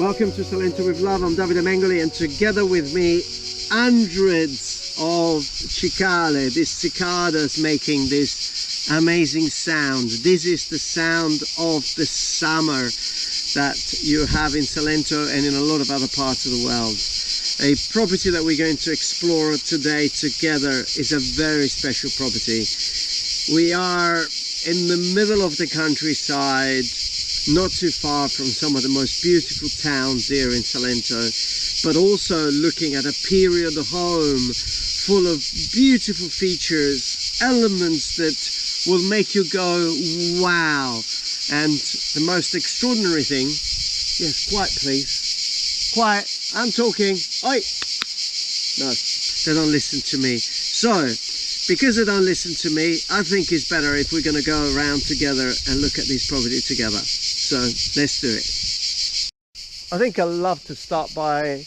Welcome to Salento with Love. I'm Davide Mengoli, and together with me, hundreds of cicale, these cicadas making this amazing sound. This is the sound of the summer that you have in Salento and in a lot of other parts of the world. A property that we're going to explore today together is a very special property. We are in the middle of the countryside, not too far from some of the most beautiful towns here in Salento, but also looking at a period home full of beautiful features, elements that will make you go wow. And the most extraordinary thing, yes, quiet please, quiet, I'm talking, oi, no, they don't listen to me. So, because they don't listen to me, I think it's better if we're going to go around together and look at this property together. So let's do it. I think I love to start by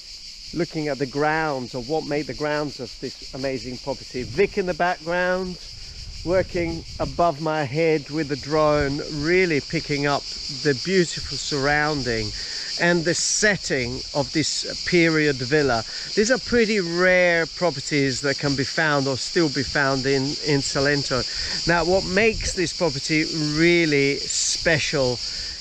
looking at the grounds, or what made the grounds of this amazing property. Vic in the background, working above my head with the drone, really picking up the beautiful surrounding and the setting of this period villa. These are pretty rare properties that can be found or still be found in Salento. Now, what makes this property really special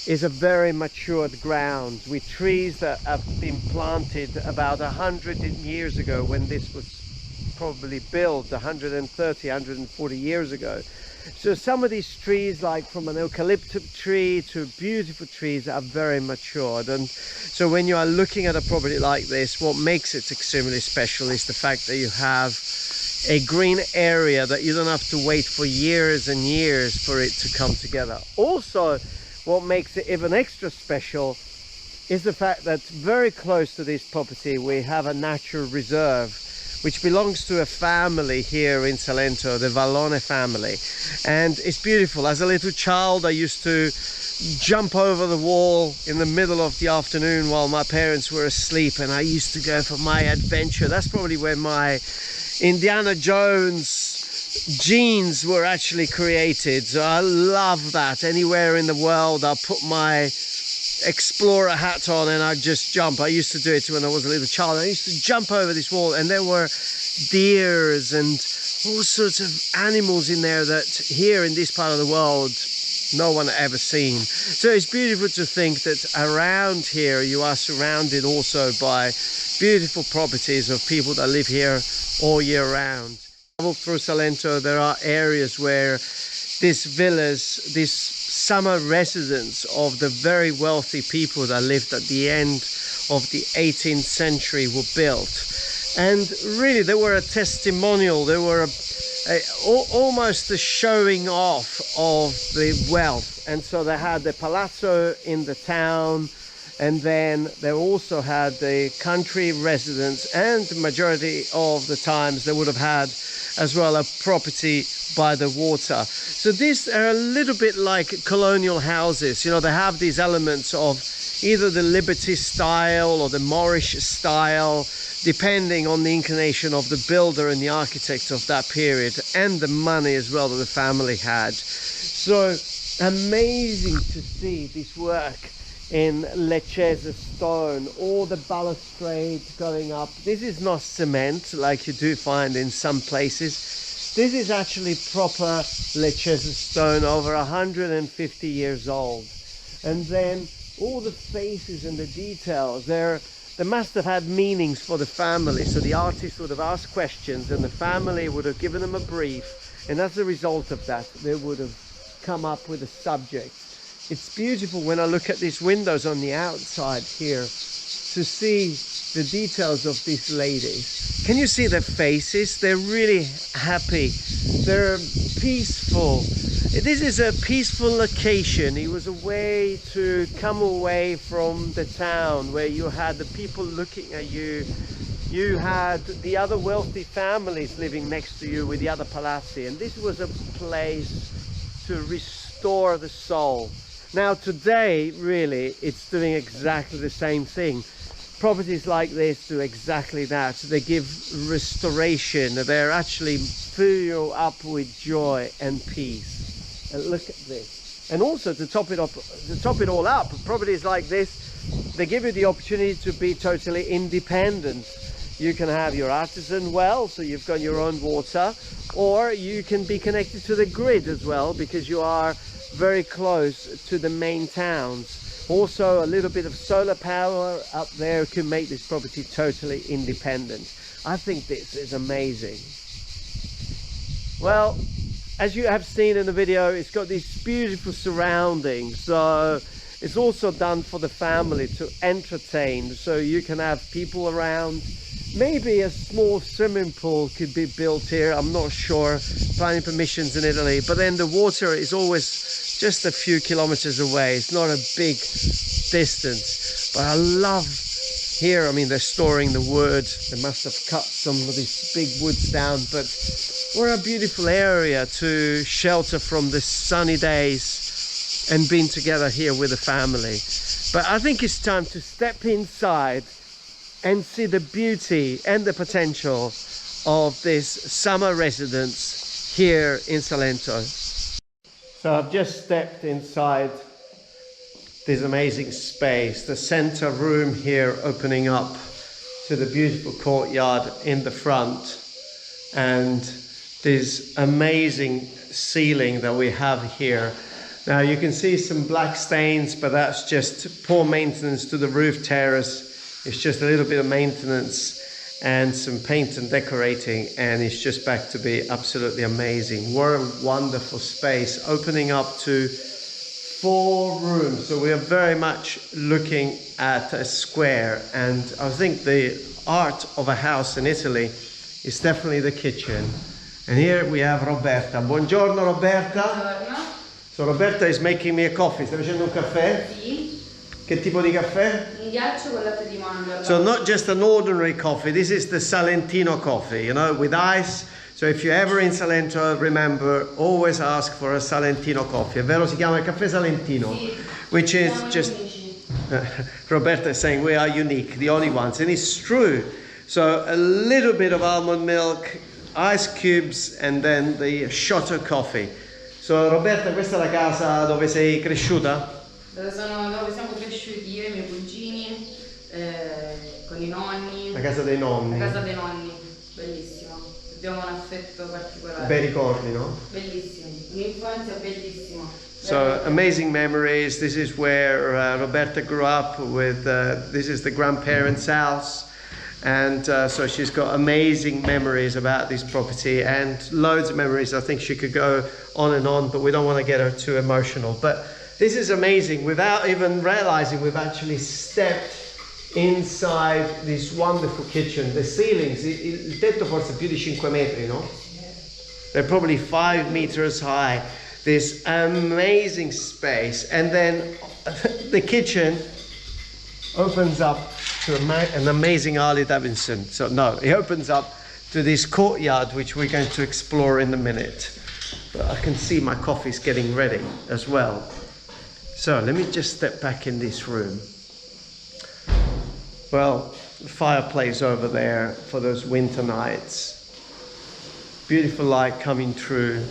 is a very matured ground with trees that have been planted about 100 years ago, when this was probably built 130, 140 years ago. So some of these trees, like from an eucalyptus tree to beautiful trees, are very matured. And so when you are looking at a property like this, what makes it extremely special is the fact that you have a green area that you don't have to wait for years and years for it to come together. Also, what makes it even extra special is the fact that very close to this property we have a natural reserve which belongs to a family here in Salento, the Vallone family. And it's beautiful. As a little child, I used to jump over the wall in the middle of the afternoon while my parents were asleep, and I used to go for my adventure. That's probably where my Indiana Jones genes were actually created. So I love that. Anywhere in the world, I'll put my explorer hat on and I'd just jump. I used to do it when I was a little child. I used to jump over this wall, and there were deers and all sorts of animals in there that here in this part of the world no one ever seen. So it's beautiful to think that around here you are surrounded also by beautiful properties of people that live here all year round. Travel through Salento, there are areas where these villas, this summer residence of the very wealthy people that lived at the end of the 18th century were built. And really they were a testimonial, they were almost a showing off of the wealth. And so they had the palazzo in the town, and then they also had the country residence, and the majority of the times they would have had as well a property by the water. So these are a little bit like colonial houses. You know, they have these elements of either the Liberty style or the Moorish style, depending on the inclination of the builder and the architect of that period, and the money as well that the family had. So amazing to see this work in Lecce stone, all the balustrade going up. This is not cement like you do find in some places. This is actually proper Lecce stone, over 150 years old. And then all the faces and the details, they must have had meanings for the family. So the artist would have asked questions and the family would have given them a brief, and as a result of that they would have come up with a subject. It's beautiful when I look at these windows on the outside here to see the details of these ladies. Can you see their faces? They're really happy. They're peaceful. This is a peaceful location. It was a way to come away from the town where you had the people looking at you. You had the other wealthy families living next to you with the other palazzi. And this was a place to restore the soul. Now today, really, it's doing exactly the same thing. Properties like this do exactly that. They give restoration. They're actually fill you up with joy and peace. And look at this. And also to top it all up, properties like this they give you the opportunity to be totally independent. You can have your artisan well, so you've got your own water, or you can be connected to the grid as well, because you are very close to the main towns. Also, a little bit of solar power up there can make this property totally independent. I think this is amazing. Well, as you have seen in the video, it's got these beautiful surroundings, so it's also done for the family to entertain, so you can have people around. Maybe a small swimming pool could be built here, I'm not sure, planning permissions in Italy, but then the water is always just a few kilometers away. It's not a big distance, but I love here, I mean, they're storing the wood. They must have cut some of these big woods down, but what a beautiful area to shelter from the sunny days and being together here with the family. But I think it's time to step inside and see the beauty and the potential of this summer residence here in Salento. So I've just stepped inside this amazing space, the center room here opening up to the beautiful courtyard in the front, and this amazing ceiling that we have here. Now you can see some black stains, but that's just poor maintenance to the roof terrace. It's just a little bit of maintenance and some paint and decorating, and it's just back to be absolutely amazing. What a wonderful space, opening up to 4 rooms. So we are very much looking at a square, and I think the art of a house in Italy is definitely the kitchen. And here we have Roberta. Buongiorno Roberta. Buongiorno. So Roberta is making me a coffee. Stai facendo un caffè? Sì. Che tipo di caffè? Un ghiaccio con latte di mandorla. So not just an ordinary coffee, this is the Salentino coffee, you know, with ice. So if you're ever in Salento, remember, always ask for a Salentino coffee. È vero, si chiama il caffè Salentino? Sì. Which is Siamo just... unici. Roberta is saying we are unique, the only ones, and it's true. So a little bit of almond milk, ice cubes, and then the shot of coffee. So Roberta, questa è la casa dove sei cresciuta? Dove siamo cresciuti io e i miei cugini, con i nonni. La casa dei nonni. La casa dei nonni, bellissimo. Abbiamo un affetto particolare. Bei ricordi, no? Bellissimo, un'infanzia bellissima. So amazing memories. This is where Roberta grew up with, this is the grandparents' house. And so she's got amazing memories about this property and loads of memories. I think she could go on, but we don't want to get her too emotional. But this is amazing. Without even realizing, we've actually stepped inside this wonderful kitchen. The ceilings, il tetto forse più di 5 metri, no? They're probably 5 meters high. This amazing space. And then the kitchen opens up to an amazing Harley Davidson. So no, it opens up to this courtyard, which we're going to explore in a minute. But I can see my coffee's getting ready as well. So let me just step back in this room. Well, the fireplace over there for those winter nights. Beautiful light coming through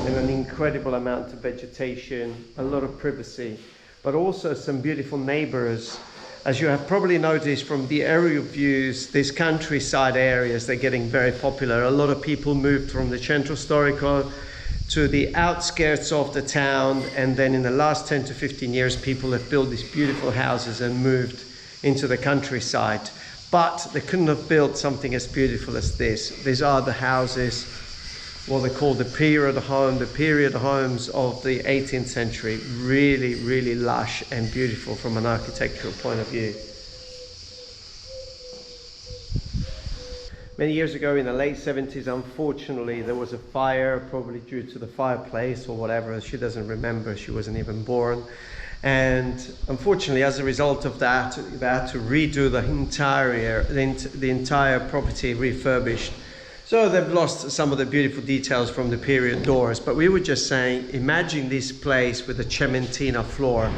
and an incredible amount of vegetation, a lot of privacy, but also some beautiful neighbors. As you have probably noticed from the aerial views, these countryside areas, they're getting very popular. A lot of people moved from the Centro Storico to the outskirts of the town, and then in the last 10 to 15 years, people have built these beautiful houses and moved into the countryside. But they couldn't have built something as beautiful as this. These are the houses, what they call the period homes of the 18th century. Really, really lush and beautiful from an architectural point of view. Many years ago in the late 70s, unfortunately, there was a fire, probably due to the fireplace or whatever. She doesn't remember, she wasn't even born. And unfortunately, as a result of that, they had to redo the entire property, refurbished. So they've lost some of the beautiful details from the period doors. But we were just saying, imagine this place with a cementina floor,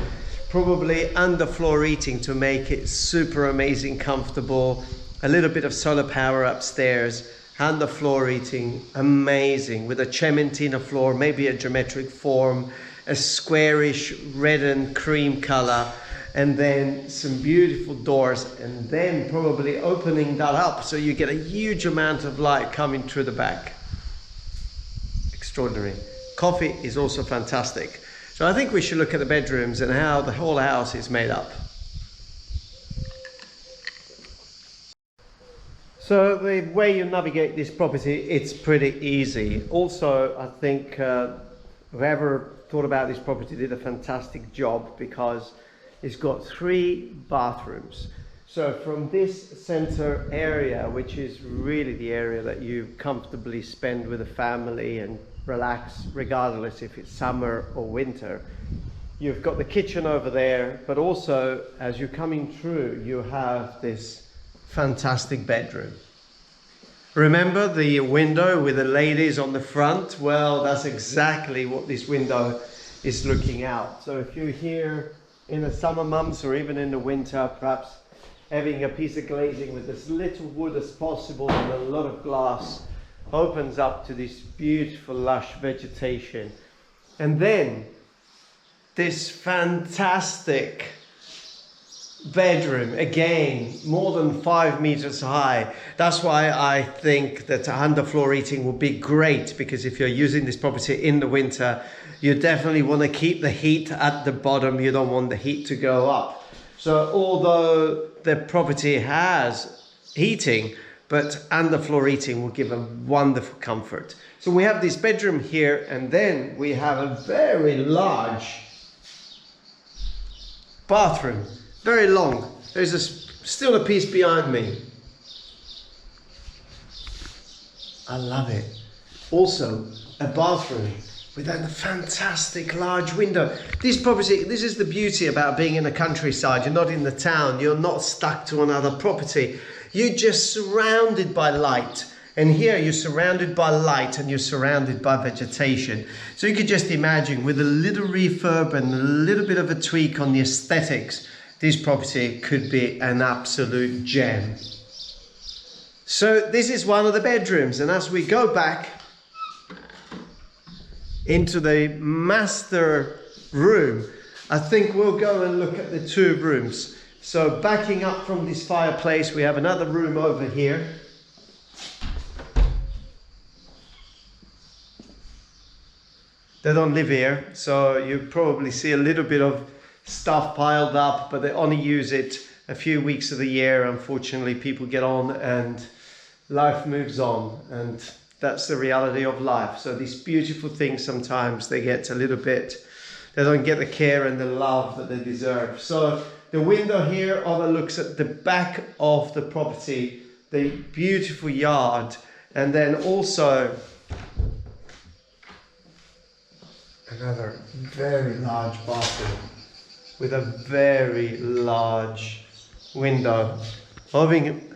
probably underfloor heating to make it super amazing, comfortable, a little bit of solar power upstairs, underfloor heating, amazing, with a cementina floor, maybe a geometric form, a squarish red and cream color, and then some beautiful doors, and then probably opening that up so you get a huge amount of light coming through the back. Extraordinary. Coffee is also fantastic. So I think we should look at the bedrooms and how the whole house is made up. So the way you navigate this property, it's pretty easy. Also, I think whoever thought about this property did a fantastic job, because it's got 3 bathrooms. So from this center area, which is really the area that you comfortably spend with a family and relax, regardless if it's summer or winter, you've got the kitchen over there, but also as you're coming through, you have this fantastic bedroom. Remember the window with the ladies on the front? Well, that's exactly what this window is looking out. So if you're here in the summer months or even in the winter, perhaps having a piece of glazing with as little wood as possible and a lot of glass opens up to this beautiful lush vegetation. And then this fantastic bedroom, again, more than 5 meters high. That's why I think that underfloor heating would be great, because if you're using this property in the winter, you definitely want to keep the heat at the bottom. You don't want the heat to go up. So although the property has heating, but underfloor heating will give a wonderful comfort. So we have this bedroom here, and then we have a very large bathroom, very long. There's still a piece behind me. I love it. Also, a bathroom with a fantastic large window. This property, this is the beauty about being in the countryside. You're not in the town. You're not stuck to another property. You're just surrounded by light. And here you're surrounded by light and you're surrounded by vegetation. So you could just imagine, with a little refurb and a little bit of a tweak on the aesthetics, this property could be an absolute gem. So this is one of the bedrooms. And as we go back into the master room, I think we'll go and look at the 2 rooms. So backing up from this fireplace, we have another room over here. They don't live here, so you probably see a little bit of stuff piled up, but they only use it a few weeks of the year. Unfortunately, people get on and life moves on, and that's the reality of life. So these beautiful things, sometimes they get a little bit, they don't get the care and the love that they deserve. So the window here overlooks at the back of the property, the beautiful yard, and then also another very large bathroom with a very large window overlooking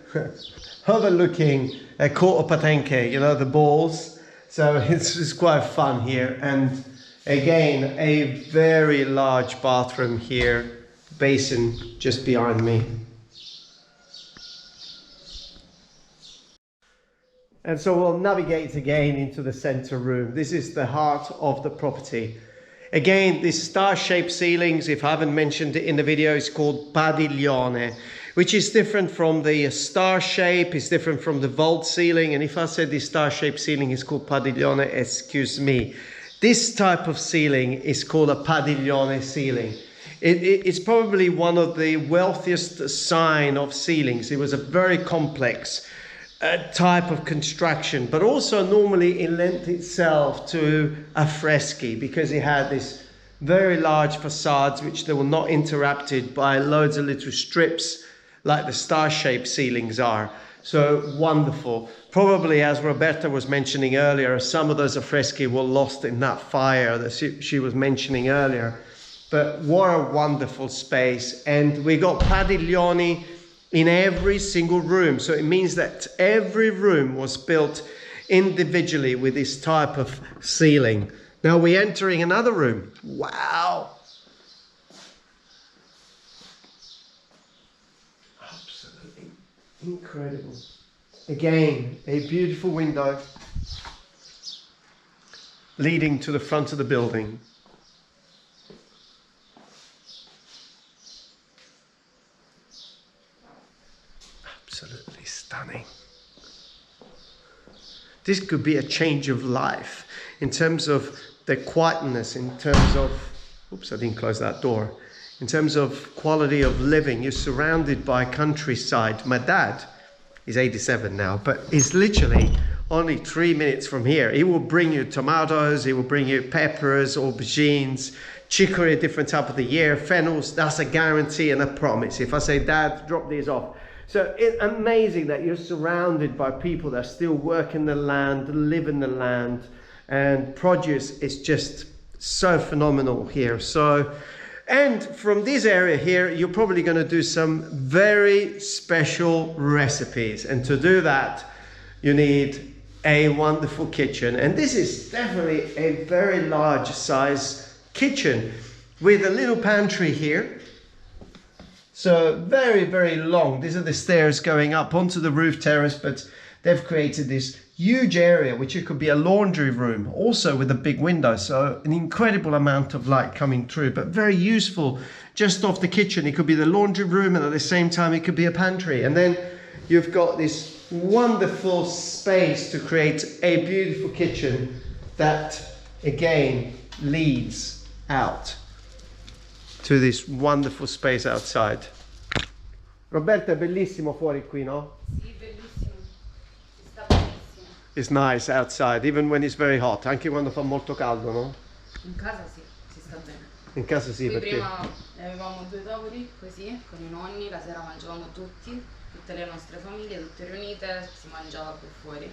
a court of patenque, you know, the balls. So it's quite fun here. And again, a very large bathroom here, basin just behind me. And so we'll navigate again into the center room. This is the heart of the property. Again, this star-shaped ceilings, if I haven't mentioned it in the video, is called padiglione, which is different from the star shape, is different from the vault ceiling. And if I said this star-shaped ceiling is called padiglione, excuse me. This type of ceiling is called a padiglione ceiling. It's probably one of the wealthiest sign of ceilings. It was a very complex type of construction, but also normally it lent itself to affreschi because it had this very large facades which they were not interrupted by loads of little strips like the star-shaped ceilings are. So wonderful. Probably, as Roberta was mentioning earlier, some of those affreschi were lost in that fire that she was mentioning earlier. But what a wonderful space. And we got padiglioni in every single room. So it means that every room was built individually with this type of ceiling. Now we're entering another room. Wow. Absolutely incredible. Again, a beautiful window leading to the front of the building. stunning. This could be a change of life in terms of the quietness, in terms of, oops, I didn't close that door. In terms of quality of living, you're surrounded by countryside. My dad is 87 now, but he's literally only 3 minutes from here. He will bring you tomatoes, he will bring you peppers, aubergines, chicory, a different time of the year, fennels. That's a guarantee and a promise. If I say, Dad, drop these off. So it's amazing that you're surrounded by people that still work in the land, live in the land, and produce is just so phenomenal here. So, and from this area here, you're probably going to do some very special recipes. And to do that, you need a wonderful kitchen. And this is definitely a very large size kitchen with a little pantry here. So very, very long. These are the stairs going up onto the roof terrace, but they've created this huge area, which it could be a laundry room, also with a big window. So an incredible amount of light coming through, but very useful just off the kitchen. It could be the laundry room, and at the same time, it could be a pantry. And then you've got this wonderful space to create a beautiful kitchen that again leads out to this wonderful space outside. Roberta, è bellissimo fuori qui, no? Sì, bellissimo. Sta benissimo. It's nice outside, even when it's very hot, anche quando fa molto caldo, no? In casa sì, si sta bene. In casa sì, Qui perché... prima avevamo 2 tavoli così, con i nonni, la sera mangiavamo tutti, tutte le nostre famiglie, tutte riunite, si mangiava qui fuori.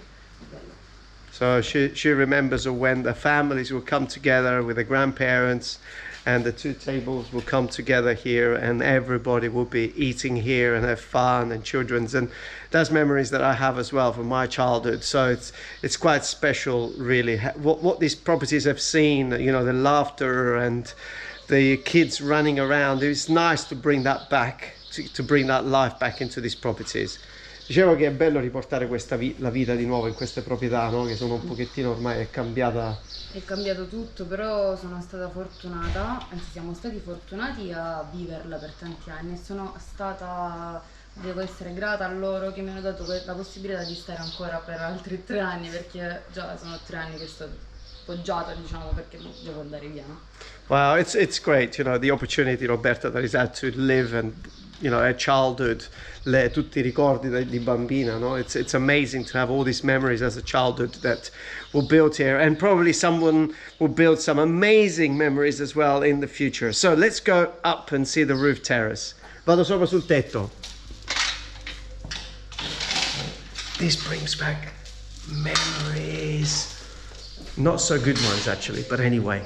Bello. So she remembers of when the families will come together with the grandparents, and the 2 tables will come together here, and everybody will be eating here and have fun, and children's, and that's memories that I have as well from my childhood. So it's quite special, really, what these properties have seen, you know, the laughter and the kids running around. It's nice to bring that back, to bring that life back into these properties. Dicevo che è bello riportare la vita di nuovo in queste proprietà, no? Che sono un pochettino ormai è cambiata. È cambiato tutto, però sono stata fortunata, anzi siamo stati fortunati a viverla per tanti anni, e devo essere grata a loro che mi hanno dato la possibilità di stare ancora per altri 3 anni, perché già sono 3 anni che sto poggiata, diciamo, perché devo andare via, no? Wow, it's great, you know, the opportunity, Roberta, that is had to live and, you know, a childhood, tutti i ricordi di bambina, no? It's amazing to have all these memories as a childhood that were built here, and probably someone will build some amazing memories as well in the future. So let's go up and see the roof terrace. Vado sopra sul tetto. This brings back memories. Not so good ones actually, but anyway.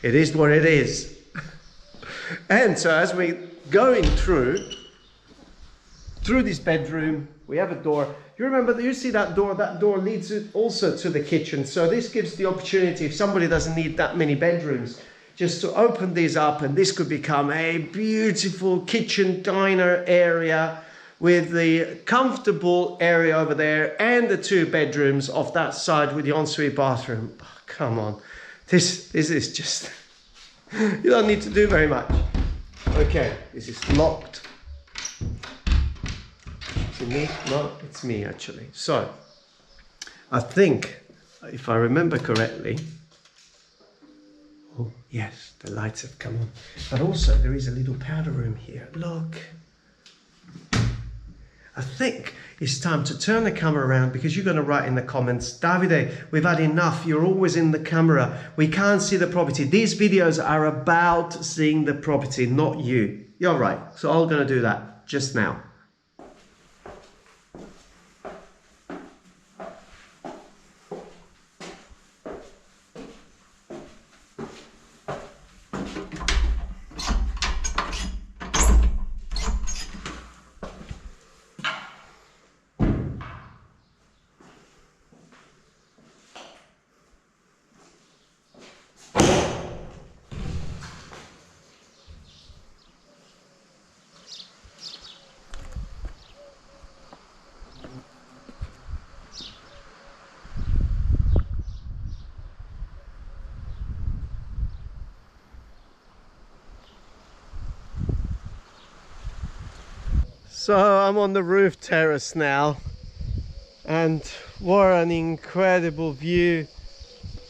It is what it is. And so as we're going through this bedroom, we have a door. You remember that you see that door? That door leads also to the kitchen. So this gives the opportunity, if somebody doesn't need that many bedrooms, just to open these up, and this could become a beautiful kitchen diner area with the comfortable area over there and the 2 bedrooms off that side with the ensuite bathroom. Oh, come on. This is just, you don't need to do very much. Okay, this is locked. Is it me? No, it's me actually. So, I think, if I remember correctly, oh yes, the lights have come on. But also there is a little powder room here. Look. I think it's time to turn the camera around, because you're going to write in the comments, Davide, we've had enough. You're always in the camera. We can't see the property. These videos are about seeing the property, not you. You're right. So I'm going to do that just now. So I'm on the roof terrace now, and what an incredible view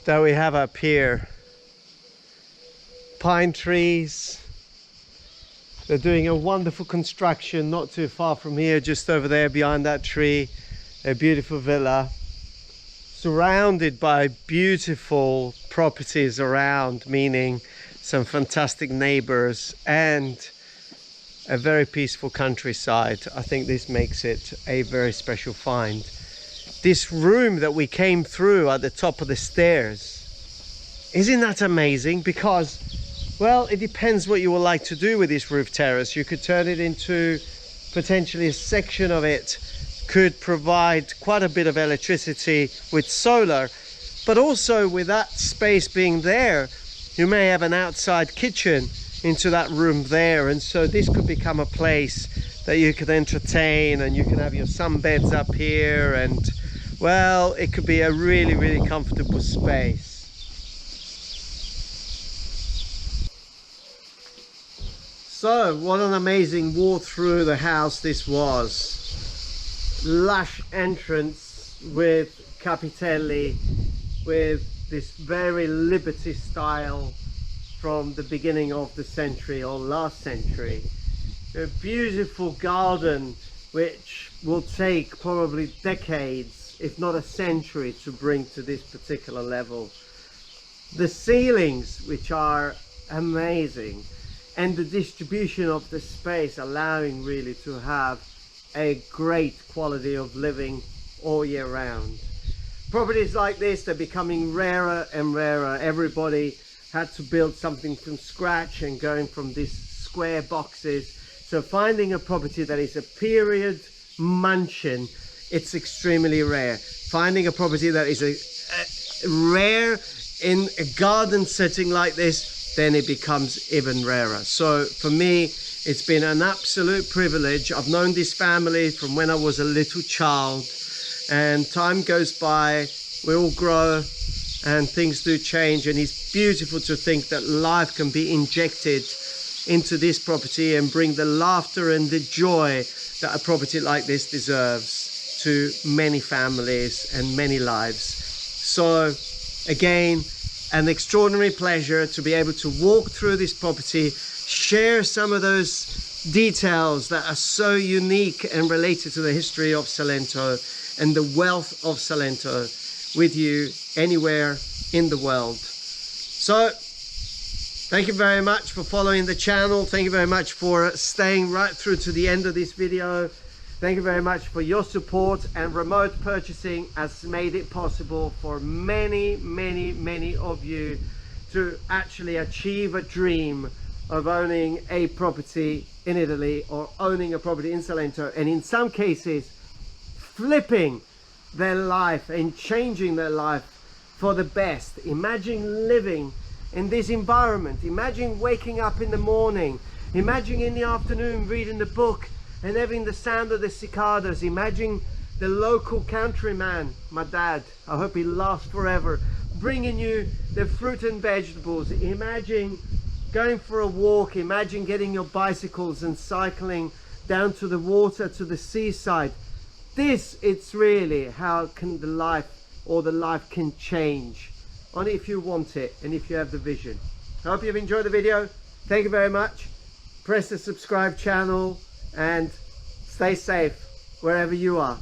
that we have up here. Pine trees. They're doing a wonderful construction not too far from here, just over there behind that tree. A beautiful villa surrounded by beautiful properties around, meaning some fantastic neighbors and a very peaceful countryside. I think this makes it a very special find. This room that we came through at the top of the stairs, isn't that amazing? Because, well, it depends what you would like to do with this roof terrace. You could turn it into potentially a section of it could provide quite a bit of electricity with solar, but also with that space being there, you may have an outside kitchen into that room there, and so this could become a place that you could entertain, and you can have your sunbeds up here, and well, it could be a really comfortable space. So what an amazing walk through the house this was. Lush entrance with capitelli, with this very Liberty style from the beginning of the century or last century. A beautiful garden which will take probably decades, if not a century, to bring to this particular level. The ceilings, which are amazing, and the distribution of the space allowing really to have a great quality of living all year round. Properties like this, they're becoming rarer and rarer. Everybody had to build something from scratch and going from these square boxes. So finding a property that is a period mansion, it's extremely rare. Finding a property that is a rare in a garden setting like this, then it becomes even rarer. So for me, it's been an absolute privilege. I've known this family from when I was a little child, and time goes by, we all grow, and things do change, and it's beautiful to think that life can be injected into this property and bring the laughter and the joy that a property like this deserves to many families and many lives. So again, an extraordinary pleasure to be able to walk through this property, share some of those details that are so unique and related to the history of Salento and the wealth of Salento with you anywhere in the world. So thank you very much for following the channel. Thank you very much for staying right through to the end of this video. Thank you very much for your support, and remote purchasing has made it possible for many of you to actually achieve a dream of owning a property in Italy or owning a property in Salento, and in some cases flipping their life and changing their life for the best. Imagine living in this environment. Imagine waking up in the morning. Imagine in the afternoon reading the book and having the sound of the cicadas. Imagine the local countryman, my dad, I hope he lasts forever, bringing you the fruit and vegetables. Imagine going for a walk. Imagine getting your bicycles and cycling down to the water, to the seaside. This, it's really how can the life can change, only if you want it and if you have the vision. I hope you've enjoyed the video. Thank you very much. Press the subscribe channel and stay safe wherever you are.